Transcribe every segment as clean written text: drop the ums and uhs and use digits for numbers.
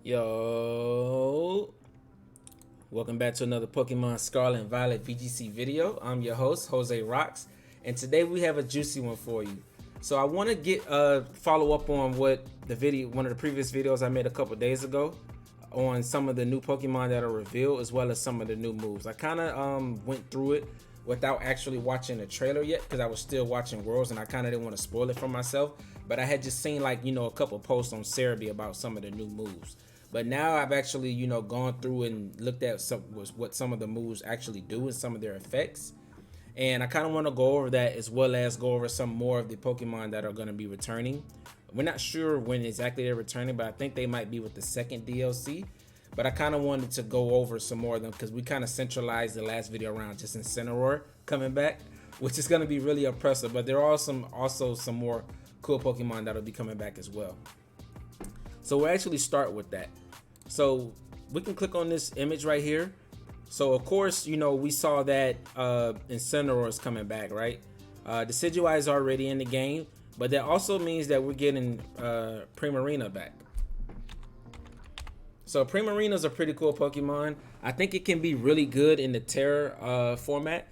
Yo, welcome back to another Pokemon Scarlet and Violet VGC video. I'm your host, Jose Rocks, and today we have a juicy one for you. So I want to get follow up on one of the previous videos I made a couple days ago on some of the new Pokemon that are revealed, as well as some of the new moves. I kind of went through it without actually watching the trailer yet, because I was still watching Worlds and I kind of didn't want to spoil it for myself. But I had just seen a couple posts on Cerebi about some of the new moves. But now I've actually, gone through and looked at what some of the moves actually do and some of their effects. And I kind of want to go over that, as well as go over some more of the Pokemon that are going to be returning. We're not sure when exactly they're returning, but I think they might be with the second DLC. But I kind of wanted to go over some more of them, because we kind of centralized the last video around just Incineroar coming back, which is going to be really impressive. But there are also some more cool Pokemon that'll be coming back as well. So we'll actually start with that. So we can click on this image right here. So of course, we saw that Incineroar is coming back, right? Decidueye is already in the game, but that also means that we're getting Primarina back. So Primarina is a pretty cool Pokemon. I think it can be really good in the Tera format,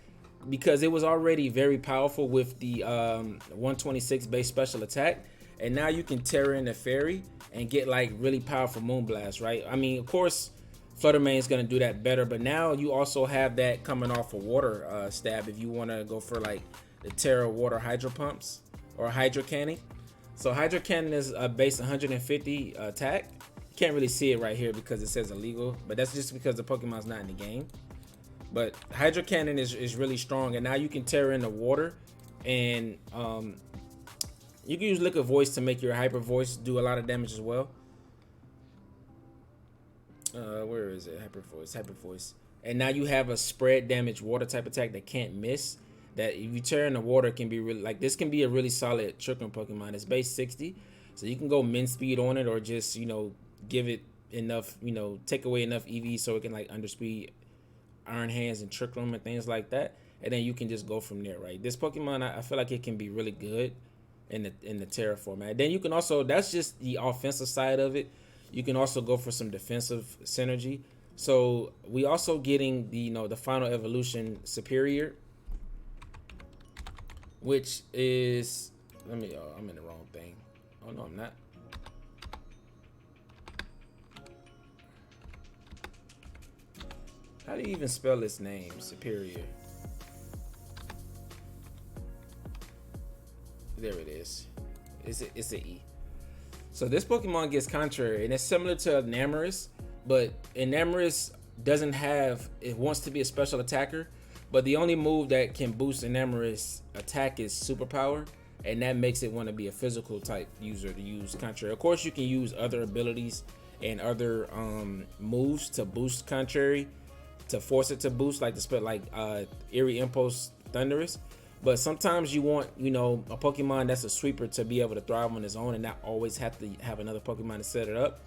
because it was already very powerful with the 126 base special attack, and now you can Tera in the Fairy and get like really powerful Moonblast, right? I mean, of course, Fluttermane is going to do that better, but now you also have that coming off a water stab if you want to go for like the Tera water Hydro Pumps or Hydro Cannon. So Hydro Cannon is a base 150 attack. Can't really see it right here because it says illegal, but that's just because the Pokemon's not in the game. But Hydro Cannon is really strong, and now you can Tera in the water, and you can use Liquid Voice to make your Hyper Voice do a lot of damage as well. Where is it? Hyper Voice. And now you have a spread damage water type attack that can't miss. That if you Tera in the water, can be really, like, this can be a really solid triggering Pokemon. It's base 60, so you can go min speed on it, or just give it enough, take away enough EV so it can like underspeed Iron Hands and Trick Room and things like that, and then you can just go from there, right? This Pokemon, I feel like it can be really good in the Tera format. Then you can also, that's just the offensive side of it. You can also go for some defensive synergy. So we also getting the final evolution Superior, which is, I'm in the wrong thing. Oh no, I'm not. How do you even spell this name? Superior. There it is. It's an E. So this Pokemon gets Contrary, and it's similar to Enamorus, but Enamorus doesn't have, it wants to be a special attacker, but the only move that can boost Enamorus attack is Superpower, and that makes it want to be a physical type user to use Contrary. Of course, you can use other abilities and other moves to boost Contrary, to force it to boost, like the spell, like Eerie Impulse Thunderous. But sometimes you want, a Pokemon that's a sweeper to be able to thrive on its own and not always have to have another Pokemon to set it up.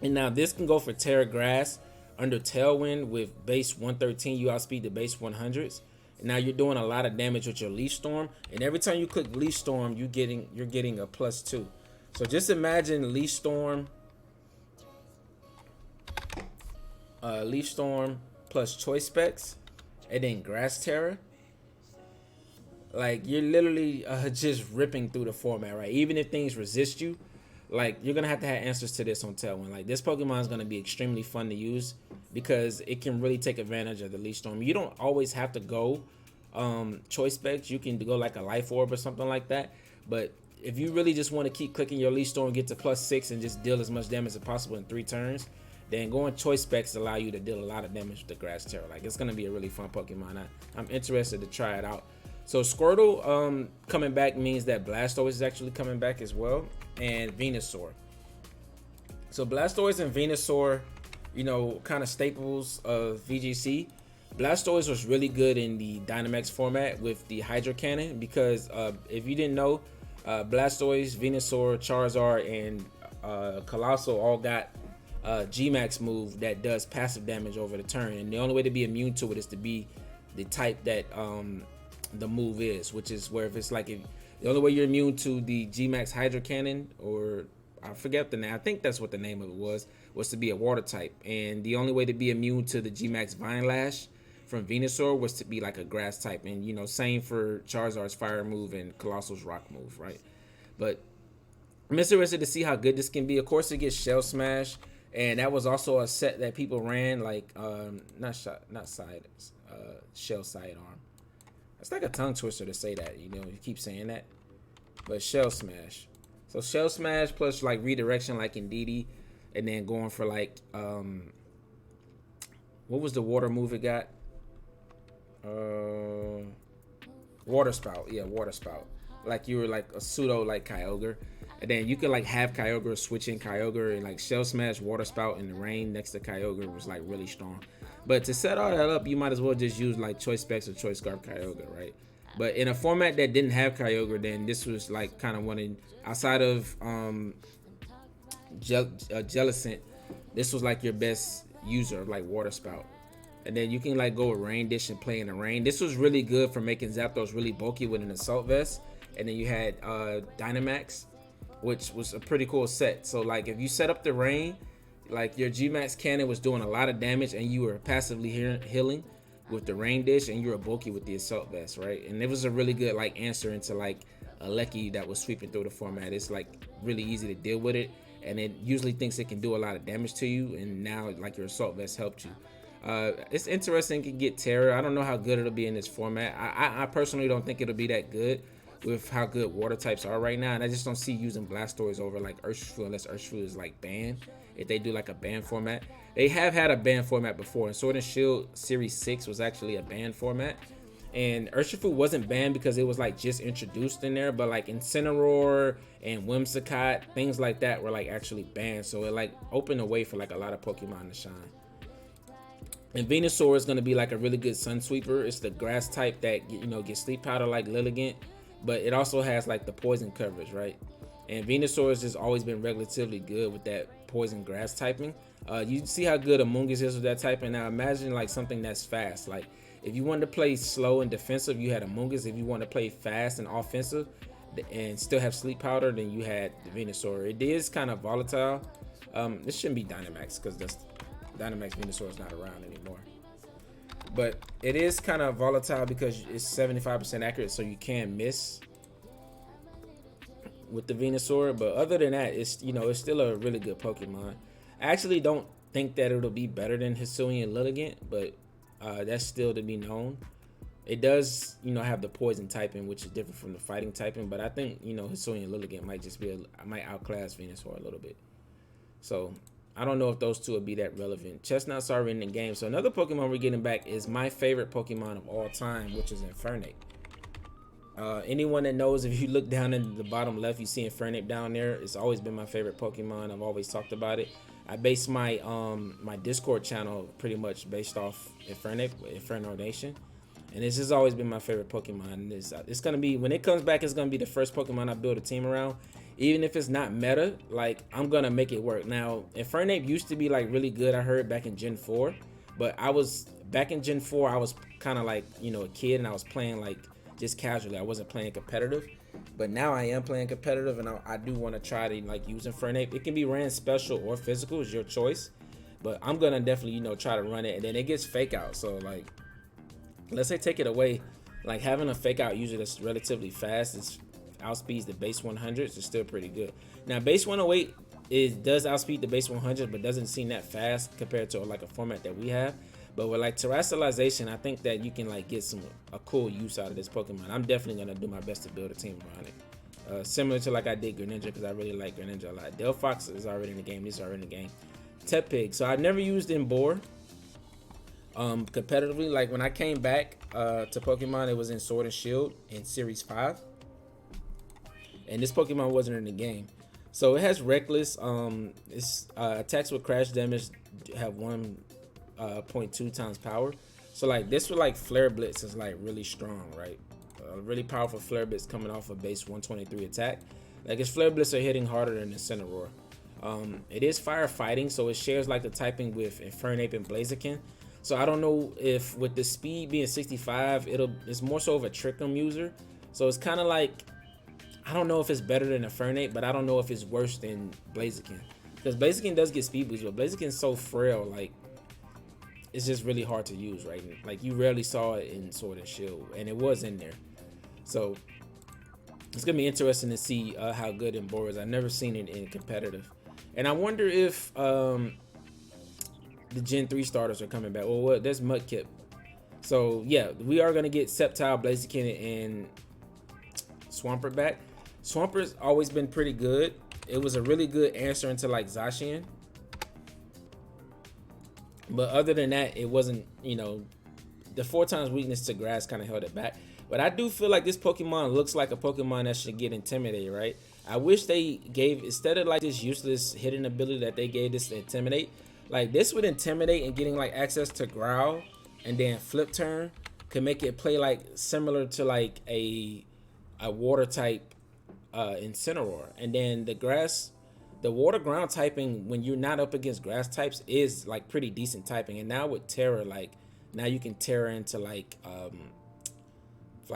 And now this can go for Tera Grass under Tailwind with base 113. You outspeed the base 100s. And now you're doing a lot of damage with your Leaf Storm. And every time you click Leaf Storm, you're getting a +2. So just imagine Leaf Storm plus Choice Specs, and then Grass Tera. Like, you're literally just ripping through the format, right? Even if things resist you, like, you're gonna have to have answers to this on Tailwind. Like, this Pokemon is gonna be extremely fun to use because it can really take advantage of the Leaf Storm. You don't always have to go Choice Specs. You can go like a Life Orb or something like that. But if you really just want to keep clicking your Leaf Storm, get to +6, and just deal as much damage as possible in 3 turns, then going Choice Specs allow you to deal a lot of damage with the Grass Tera. Like, it's gonna be a really fun Pokemon. I'm interested to try it out. So Squirtle coming back means that Blastoise is actually coming back as well, and Venusaur. So Blastoise and Venusaur, kind of staples of VGC. Blastoise was really good in the Dynamax format with the Hydro Cannon, because if you didn't know, Blastoise, Venusaur, Charizard, and Colossal all got G-Max move that does passive damage over the turn, and the only way to be immune to it is to be the type that the move is, which is where if it's like, if the only way you're immune to the G-Max Hydro Cannon or I forget the name. I think that's what the name of it was to be a water type, and the only way to be immune to the G-Max Vine Lash from Venusaur was to be like a grass type, and same for Charizard's Fire move and Colossal's Rock move, right? But I'm interested to see how good this can be. Of course, it gets Shell Smash, and that was also a set that people ran, like Shell Sidearm. It's like a tongue twister to say that, you keep saying that, but Shell Smash. So Shell Smash plus like redirection, like in DD, and then going for like what was the water move it got? Water Spout. Yeah, Water Spout. Like you were like a pseudo like Kyogre, and then you could like have Kyogre switch in Kyogre, and like Shell Smash, Water Spout in the rain next to Kyogre was like really strong. But to set all that up, you might as well just use like Choice Specs or Choice Scarf Kyogre, right? But in a format that didn't have Kyogre, then this was like kind of one outside of Jellicent, this was like your best user of like Water Spout. And then you can like go with Rain Dish and play in the rain. This was really good for making Zapdos really bulky with an Assault Vest. And then you had Dynamax, which was a pretty cool set. So like if you set up the rain, like your G-Max cannon was doing a lot of damage, and you were passively healing with the Rain Dish, and you were bulky with the Assault Vest, right? And it was a really good like answer into like a Lecky that was sweeping through the format. It's like really easy to deal with it, and it usually thinks it can do a lot of damage to you, and now like your Assault Vest helped you. It's interesting to get Tera. I don't know how good it'll be in this format. I personally don't think it'll be that good with how good water types are right now, and I just don't see using Blastoise over like Urshifu unless Urshifu is like banned. If they do like a banned format, they have had a banned format before, and Sword and Shield Series 6 was actually a banned format, and Urshifu wasn't banned because it was like just introduced in there, but like Incineroar and Whimsicott, things like that were like actually banned, so it like opened a way for like a lot of Pokemon to shine. And Venusaur is going to be like a really good Sun Sweeper. It's the grass type that gets Sleep Powder like Lilligant, but it also has like the poison coverage, right? And Venusaur has just always been relatively good with that poison grass typing. You see how good Amoonguss is with that typing. Now imagine like something that's fast. Like if you wanted to play slow and defensive, you had Amoonguss. If you want to play fast and offensive and still have Sleep Powder, then you had the Venusaur. It is kind of volatile. This shouldn't be Dynamax because Dynamax Venusaur is not around anymore. But it is kind of volatile because it's 75% accurate, so you can miss with the Venusaur. But other than that, it's it's still a really good Pokemon. I actually don't think that it'll be better than Hisuian Lilligant, but that's still to be known. It does have the poison typing, which is different from the fighting typing, but I think Hisuian Lilligant might just might outclass Venusaur a little bit. So I don't know if those two will be that relevant. Chestnut's already in the game. So another Pokemon we're getting back is my favorite Pokemon of all time, which is Infernape. Anyone that knows, if you look down in the bottom left, you see Infernape down there. It's always been my favorite Pokemon. I've always talked about it. I base my my Discord channel pretty much based off Infernape, Inferno Nation. And this has always been my favorite Pokemon. It's going to be, when it comes back, it's going to be the first Pokemon I build a team around. Even if it's not meta, like I'm gonna make it work. Now, Infernape used to be like really good, I heard, back in Gen 4, but back in Gen 4, I was kind of like a kid, and I was playing like just casually. I wasn't playing competitive, but now I am playing competitive, and I do want to try to like use Infernape. It can be ran special or physical, is your choice, but I'm gonna definitely try to run it. And then it gets fake out, so like let's say take it away, like having a fake out user that's relatively fast is outspeeds the base 100s is still pretty good. Now base 108 does outspeed the base 100, but doesn't seem that fast compared to like a format that we have. But with like terrestrialization, I think that you can like get a cool use out of this Pokemon. I'm definitely gonna do my best to build a team around it, similar to like I did Greninja, because I really like Greninja a lot. Delphox is already in the game. These are already in the game. Tepig. So I never used Emboar competitively. Like when I came back to Pokemon, it was in Sword and Shield in Series 5. And this Pokemon wasn't in the game. So it has Reckless. Its attacks with crash damage have 1.2 times power. So like this with like Flare Blitz is like really strong, right? Really powerful Flare Blitz coming off a base 123 attack. Like its Flare Blitz are hitting harder than the Incineroar. It is fire fighting, so it shares like the typing with Infernape and Blaziken. So I don't know if with the speed being 65, it's more so of a Trick 'em user. So it's kind of like I don't know if it's better than Infernape, but I don't know if it's worse than Blaziken. Because Blaziken does get speed boost, but Blaziken's so frail, like it's just really hard to use, right? Like you rarely saw it in Sword and Shield, and it was in there. So it's gonna be interesting to see how good Emboar is. I've never seen it in competitive, and I wonder if the Gen 3 starters are coming back. Well, there's Mudkip. So yeah, we are gonna get Sceptile, Blaziken, and Swampert back. Swampert's always been pretty good. It was a really good answer into like Zacian. But other than that, it wasn't, you know, the 4 times weakness to grass kind of held it back. But I do feel like this Pokemon looks like a Pokemon that should get Intimidate, right? I wish they gave, instead of like this useless hidden ability that they gave this to Intimidate, like this would Intimidate and getting like access to Growl and then Flip Turn could make it play like similar to like a water type Incineroar. And then the water ground typing when you're not up against grass types is like pretty decent typing. And now with Tera, like now you can Tera into like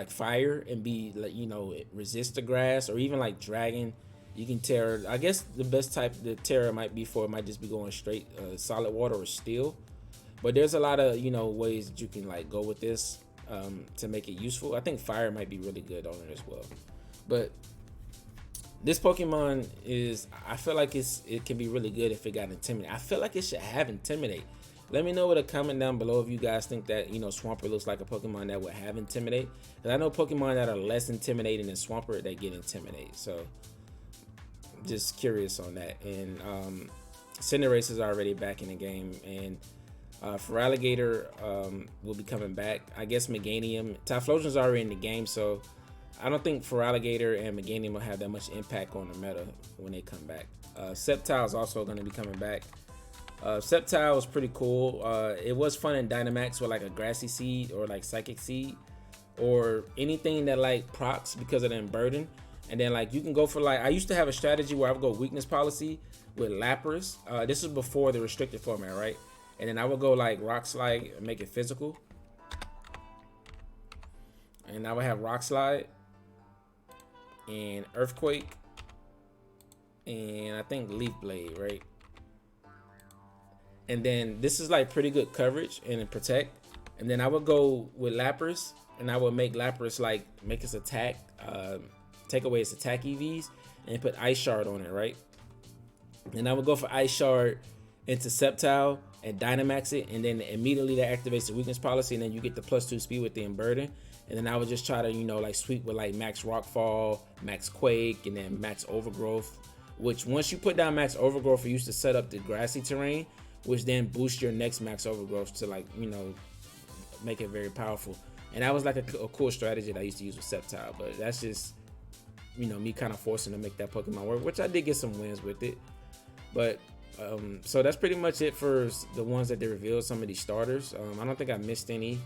fire and be like, you know, resist the grass, or even like dragon. You can Tera. I guess the best type the Tera might be for might just be going straight solid water or steel. But there's a lot of, you know, ways that you can like go with this to make it useful. I think fire might be really good on it as well. But this Pokemon is, I feel like it can be really good if it got Intimidate. I feel like it should have Intimidate. Let me know in a comment down below if you guys think that, you know, Swampert looks like a Pokemon that would have Intimidate. Because I know Pokemon that are less intimidating than Swampert that get Intimidate. So just curious on that. And Cinderace is already back in the game, and Feraligatr will be coming back. I guess Meganium, Typhlosion's already in the game, so I don't think Feraligatr and Meganium will have that much impact on the meta when they come back. Sceptile is also going to be coming back. Sceptile was pretty cool. It was fun in Dynamax with like a Grassy Seed or like Psychic Seed or anything that like procs because of the Burden. And then like you can go for like, I used to have a strategy where I would go Weakness Policy with Lapras. This is before the restricted format, right? And then I would go like Rock Slide and make it physical. And I would have Rock Slide and Earthquake and I think Leaf Blade, right? And then this is like pretty good coverage and protect. And then I would go with Lapras, and I would make Lapras like make its attack, take away its attack EVs, and put Ice Shard on it, right? And I would go for Ice Shard into Sceptile and Dynamax it, and then immediately that activates the weakness policy, and then you get the +2 speed with the Burden. And then I would just try to, you know, like sweep with like Max Rockfall, Max Quake, and then Max Overgrowth, which once you put down Max Overgrowth, you used to set up the grassy terrain, which then boosts your next Max Overgrowth to like, you know, make it very powerful. And that was like a cool strategy that I used to use with Sceptile, but that's just, you know, me kind of forcing to make that Pokemon work, which I did get some wins with it. But so that's pretty much it for the ones that they revealed, some of these starters. I don't think I missed any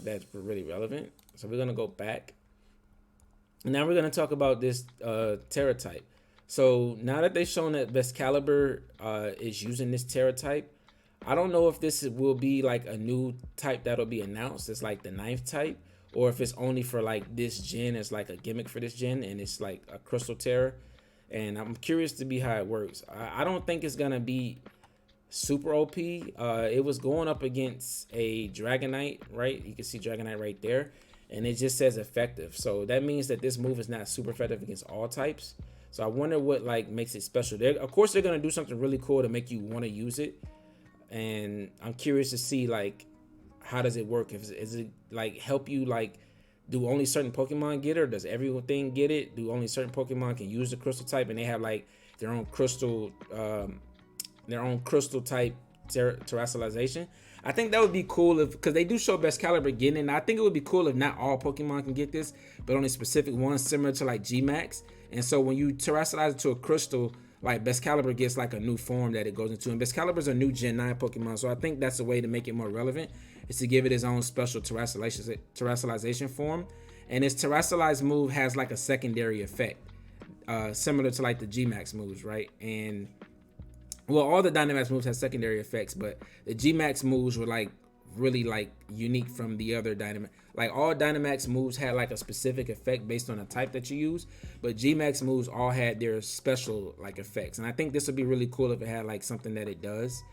that's really relevant. So we're gonna go back. And now we're gonna talk about this Tera type. So now that they've shown that Excalibur is using this Tera type, I don't know if this will be like a new type that'll be announced. It's like the 9th type, or if it's only for like this gen. It's like a gimmick for this gen, and it's like a Crystal Tera. And I'm curious to be how it works. I don't think it's gonna be super OP. It was going up against a Dragonite, right? You can see Dragonite right there, and it just says effective. So that means that this move is not super effective against all types. So I wonder what like makes it special. Of course, they're gonna do something really cool to make you want to use it, and I'm curious to see like how does it work. Is it like help you like do only certain Pokemon get it, or does everything get it? Do only certain Pokemon can use the Crystal type, and they have like their own Crystal type terrestrialization? I think that would be cool if, because they do show Excalibur getting it. And I think it would be cool if not all Pokemon can get this, but only specific ones, similar to like G-Max. And so when you terrestrialize it to a Crystal, like Excalibur gets like a new form that it goes into. And Excalibur's a new Gen 9 Pokemon, so I think that's a way to make it more relevant, is to give it its own special terrestrialization form. And its terrestrialized move has like a secondary effect, similar to like the G-Max moves, right? And well, all the Dynamax moves have secondary effects, but the G-Max moves were like really like unique from the other Dynamax. Like all Dynamax moves had like a specific effect based on the type that you use, but Gmax moves all had their special like effects. And I think this would be really cool if it had like something that it does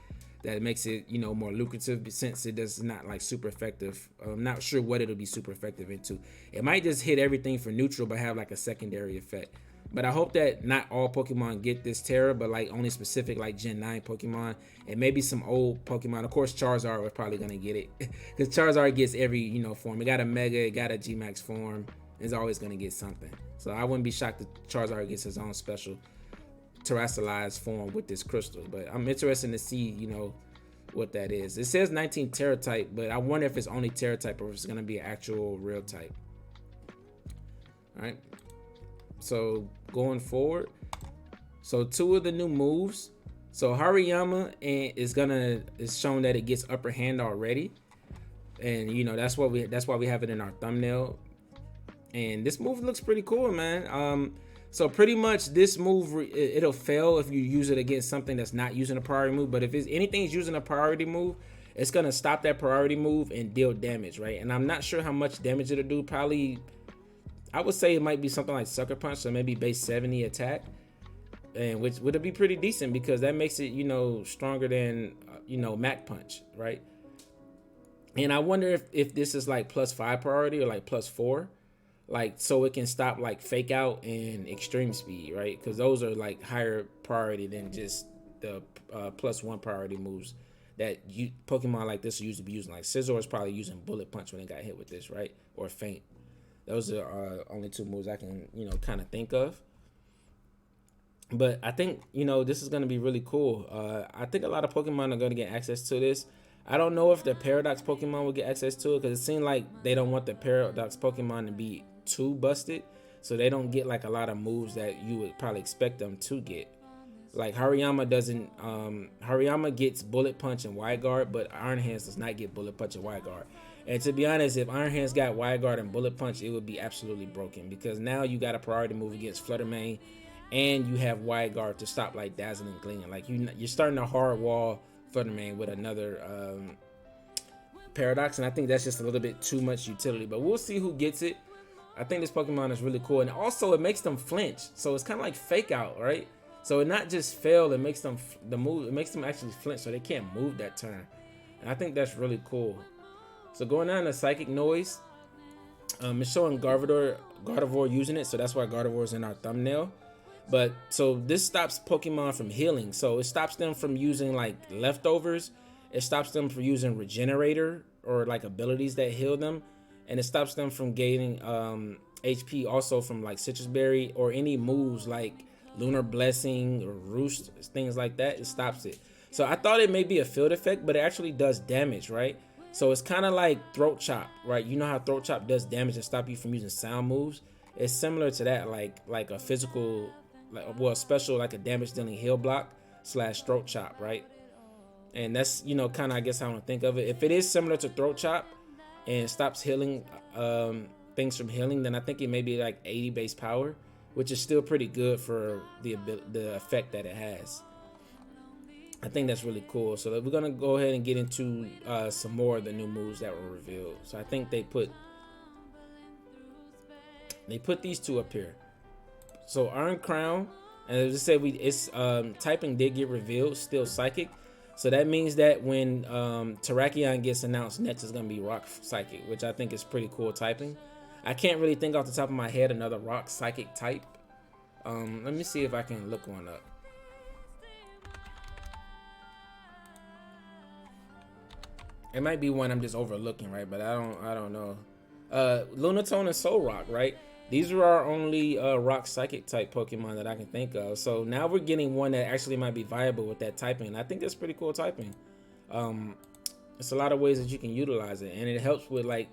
that makes it, you know, more lucrative, since it does not like super effective. I'm not sure what it'll be super effective into. It might just hit everything for neutral but have like a secondary effect. But I hope that not all Pokemon get this Tera, but like only specific like Gen 9 Pokemon and maybe some old Pokemon. Of course, Charizard was probably gonna get it because Charizard gets every, you know, form. It got a Mega, it got a Gmax form. It's always gonna get something. So I wouldn't be shocked if Charizard gets his own special terrestrialized form with this crystal. But I'm interested to see, you know, what that is. It says 19 Tera type, but I wonder if it's only Tera type or if it's gonna be an actual real type. All right. So going forward, so 2 of the new moves. So Hariyama is shown that it gets upper hand already, and you know that's why we have it in our thumbnail. And this move looks pretty cool, man. So pretty much this move it'll fail if you use it against something that's not using a priority move. But if anything's using a priority move, it's gonna stop that priority move and deal damage, right? And I'm not sure how much damage it'll do. Probably, I would say it might be something like Sucker Punch, so maybe base 70 attack, and which would be pretty decent because that makes it, you know, stronger than you know, Mach Punch, right? And I wonder if this is like +5 priority or like +4, like so it can stop like Fake Out and Extreme Speed, right? Because those are like higher priority than just the +1 priority moves that Pokemon like this used to be using. Like Scizor is probably using Bullet Punch when it got hit with this, right? Or Faint. Those are only 2 moves I can, you know, kind of think of. But I think, you know, this is going to be really cool. I think a lot of Pokemon are going to get access to this. I don't know if the Paradox Pokemon will get access to it because it seems like they don't want the Paradox Pokemon to be too busted. So they don't get like a lot of moves that you would probably expect them to get. Like Hariyama doesn't, Hariyama gets Bullet Punch and Wide Guard, but Iron Hands does not get Bullet Punch and Wide Guard. And to be honest, if Iron Hands got Wide Guard and Bullet Punch, it would be absolutely broken because now you got a priority move against Flutter Mane, and you have Wide Guard to stop like Dazzling Gleam. Like you're starting to hard wall Flutter Mane with another Paradox, and I think that's just a little bit too much utility. But we'll see who gets it. I think this Pokemon is really cool, and also it makes them flinch, so it's kind of like Fake Out, right? So it not just fail, it makes them it makes them actually flinch, so they can't move that turn. And I think that's really cool. So going down to Psychic Noise, it's showing Gardevoir using it, so that's why Gardevoir is in our thumbnail. But so this stops Pokemon from healing, so it stops them from using like leftovers. It stops them from using Regenerator or like abilities that heal them, and it stops them from gaining HP also from like Citrus Berry or any moves like Lunar Blessing or Roost, things like that. It stops it. So I thought it may be a field effect, but it actually does damage, right? So it's kind of like Throat Chop, right? You know how Throat Chop does damage and stop you from using sound moves? It's similar to that, like a physical, well, special, like a damage dealing heal block / Throat Chop, right? And that's, you know, kind of, I guess, how I want to think of it. If it is similar to Throat Chop and stops healing things from healing, then I think it may be like 80 base power, which is still pretty good for the effect that it has. I think that's really cool. So we're gonna go ahead and get into some more of the new moves that were revealed. So I think they put these 2 up here. So Iron Crown, and as I said, its typing did get revealed, still Psychic. So that means that when Terrakion gets announced next, it's gonna be Rock Psychic, which I think is pretty cool typing. I can't really think off the top of my head another Rock Psychic type. Let me see if I can look one up. It might be one I'm just overlooking, right? But I don't know. Lunatone and Solrock, right? These are our only Rock Psychic type Pokemon that I can think of. So now we're getting one that actually might be viable with that typing. And I think that's pretty cool typing. It's a lot of ways that you can utilize it, and it helps with like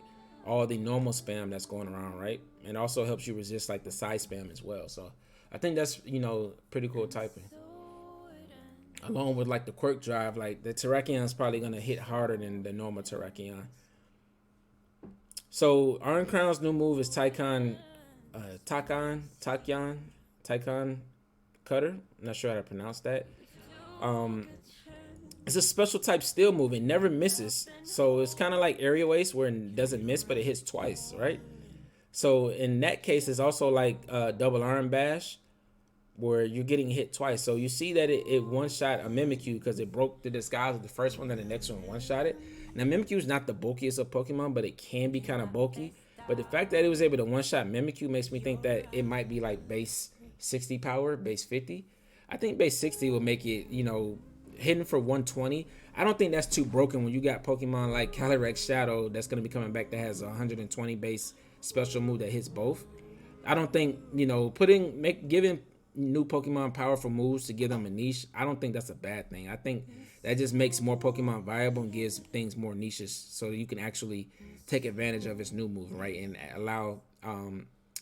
all the normal spam that's going around, right? And also helps you resist like the side spam as well. So I think that's, you know, pretty cool typing. Along with like the Quirk Drive, like the Terrakion is probably gonna hit harder than the normal Terrakion. So Iron Crown's new move is Tycon Cutter. I'm not sure how to pronounce that. It's a special type steel move. It never misses. So it's kind of like aerial ace where it doesn't miss, but it hits twice, right? So in that case, it's also like double arm bash where you're getting hit twice. So you see that it one-shot a Mimikyu because it broke the disguise of the first one, then the next one one-shot it. Now Mimikyu is not the bulkiest of Pokemon, but it can be kind of bulky. But the fact that it was able to one-shot Mimikyu makes me think that it might be like base 60 power, base 50. I think base 60 will make it, you know, hitting for 120. I don't think that's too broken when you got Pokemon like Calyrex Shadow that's going to be coming back that has a 120 base special move that hits both. I don't think, you know, giving new Pokemon powerful moves to give them a niche, I don't think that's a bad thing. I think that just makes more Pokemon viable and gives things more niches so you can actually take advantage of its new move, right, and allow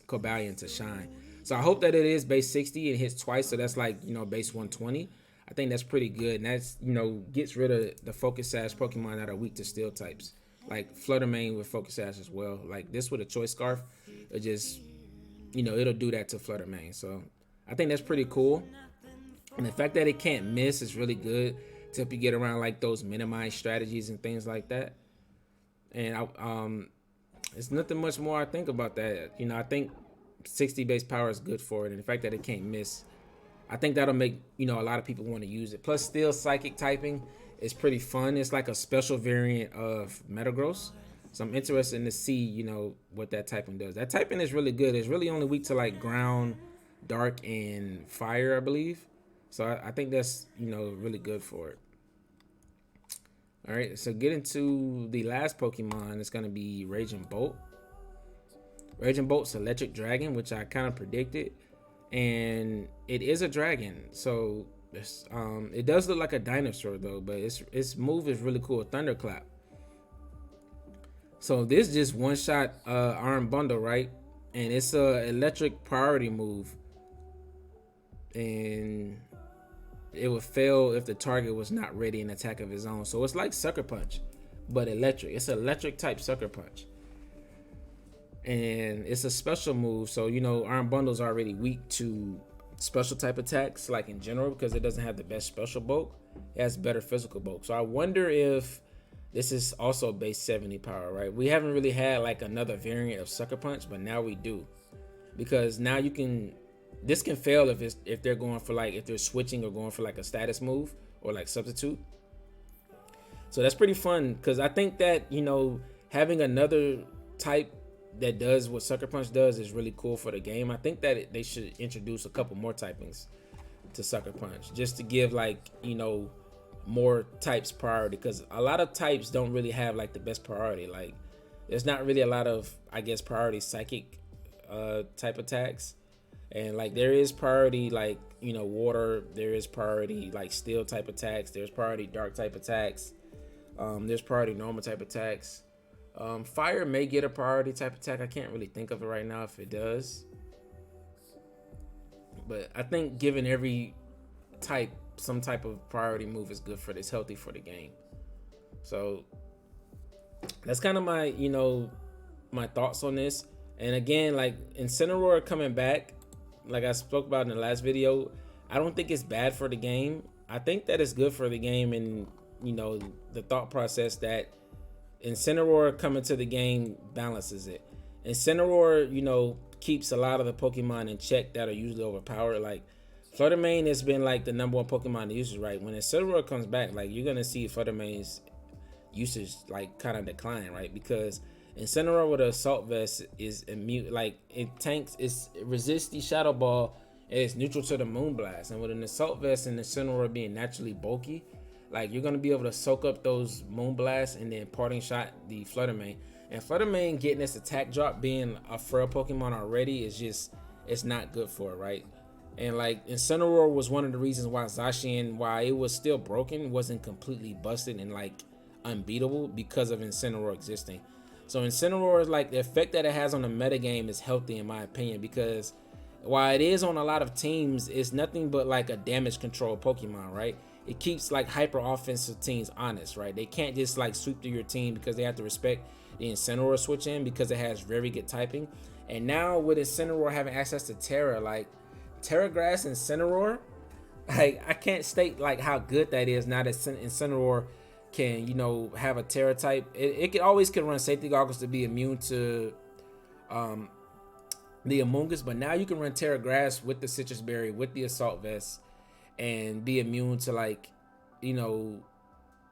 Cobalion to shine. So I hope that it is base 60 and hits twice, so that's like, you know, base 120. I think that's pretty good, and that's, you know, gets rid of the Focus Sash Pokemon that are weak to steel types, like Flutter Mane with Focus Sash as well. Like this with a Choice Scarf, it just, you know, it'll do that to Flutter Mane. So I think that's pretty cool, and the fact that it can't miss is really good to help you get around like those minimize strategies and things like that. And it's nothing much more I think about that. You know, I think 60 base power is good for it, and the fact that it can't miss, I think that'll make, you know, a lot of people want to use it. Plus, Steel Psychic typing is pretty fun. It's like a special variant of Metagross. So I'm interested to see, you know, what that typing does. That typing is really good. It's really only weak to like ground, dark, and fire, I believe. So I think that's, you know, really good for it. All right, so get into the last Pokemon. It's going to be Raging Bolt. Raging Bolt's Electric Dragon, which I kind of predicted. And it is a dragon, so it does look like a dinosaur though, but its move is really cool. Thunderclap. So this just one shot arm bundle, right? And it's a electric priority move, and it would fail if the target was not ready in attack of his own. So it's like Sucker Punch, but electric. It's an electric type Sucker Punch. And it's a special move, so you know arm bundles are already weak to special type attacks, like in general, because it doesn't have the best special bulk. It has better physical bulk. So I wonder if this is also base 70 power, right? We haven't really had like another variant of Sucker Punch, but now we do, because now you can. This can fail if they're going for like, if they're switching or going for like a status move or like substitute. So that's pretty fun, because I think that, you know, having another type that does what Sucker Punch does is really cool for the game. I think that they should introduce a couple more typings to Sucker Punch just to give, like, you know, more types priority, because a lot of types don't really have like the best priority. Like there's not really a lot of, I guess, priority psychic type attacks, and like there is priority like, you know, water, there is priority like steel type attacks, there's priority dark type attacks, there's priority normal type attacks. Fire may get a priority type attack. I can't really think of it right now if it does. But I think giving every type some type of priority move is good for this, healthy for the game. So that's kind of my, you know, my thoughts on this. And again, like Incineroar coming back, like I spoke about in the last video, I don't think it's bad for the game. I think that it's good for the game, and, you know, the thought process that Incineroar coming to the game balances it. Incineroar, you know, keeps a lot of the Pokemon in check that are usually overpowered. Like Flutter Mane has been like the #1 Pokemon to use, right? When Incineroar comes back, like you're gonna see Flutter Mane's usage like kind of decline, right? Because Incineroar with an Assault Vest is immune, like it resists the Shadow Ball, and it's neutral to the Moonblast. And with an Assault Vest and Incineroar being naturally bulky, like you're gonna be able to soak up those Moonblasts and then parting shot the Flutter Mane. And Flutter Mane getting this attack drop, being a frail Pokemon already, is just, it's not good for it, right? And like Incineroar was one of the reasons why Zacian, while it was still broken, wasn't completely busted and like unbeatable, because of Incineroar existing. So Incineroar is like, the effect that it has on the metagame is healthy in my opinion, because while it is on a lot of teams, it's nothing but like a damage control Pokemon, right? It keeps like hyper offensive teams honest, right? They can't just like sweep through your team, because they have to respect the Incineroar switch in, because it has very good typing. And now with Incineroar having access to Tera, like Terra Grass and Incineroar, Like I can't state like how good that is now that Incineroar can, you know, have a Tera type. It can always can run safety goggles to be immune to the Amoonguss, but now you can run Tera Grass with the Citrus Berry with the Assault Vest and be immune to, like, you know,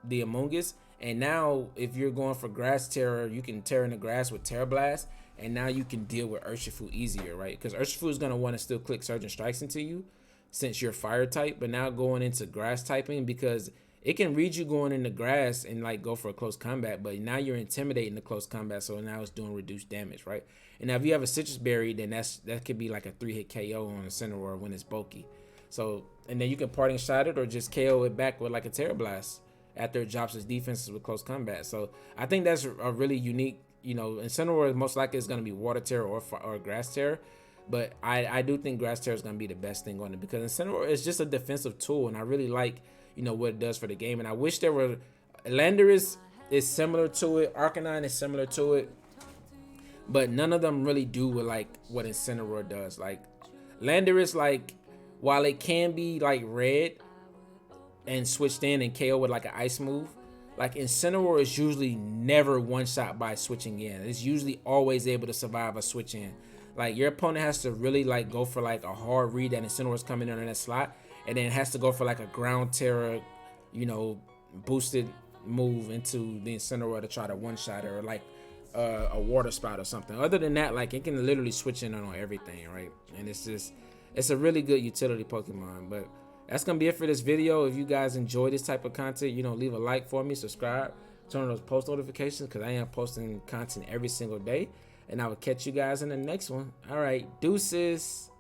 the Amoonguss. And now if you're going for Grass Terror, you can tear in the grass with Terra Blast, and now you can deal with Urshifu easier, right? Because Urshifu is going to want to still click Surging Strikes into you since you're fire type, but now going into grass typing, because it can read you going into grass and like go for a close combat, but now you're intimidating the close combat, so now it's doing reduced damage, right? And now if you have a Citrus Berry, then that could be like a 3-hit KO on a Incineroar when it's bulky. So, and then you can parting shot it or just KO it back with like a Terra Blast after it drops its defenses with close combat. So I think that's a really unique, you know, Incineroar most likely is going to be Water Terror or Grass Terror. But I do think Grass Terror is going to be the best thing on it, because Incineroar is just a defensive tool, and I really like, you know, what it does for the game. And I wish there were, Landorus is similar to it, Arcanine is similar to it, but none of them really do with like what Incineroar does. Like Landorus, like while it can be like red and switched in and KO with like an ice move, like Incineroar is usually never one shot by switching in. It's usually always able to survive a switch in. Like your opponent has to really like go for like a hard read that Incineroar is coming in on that slot, and then has to go for like a ground terror, you know, boosted move into the Incineroar to try to one shot, or like a water spout or something. Other than that, like it can literally switch in on everything, right? And it's a really good utility Pokemon. But that's gonna be it for this video. If you guys enjoy this type of content, you know, leave a like for me, subscribe, turn on those post notifications, because I am posting content every single day. And I will catch you guys in the next one. All right, deuces.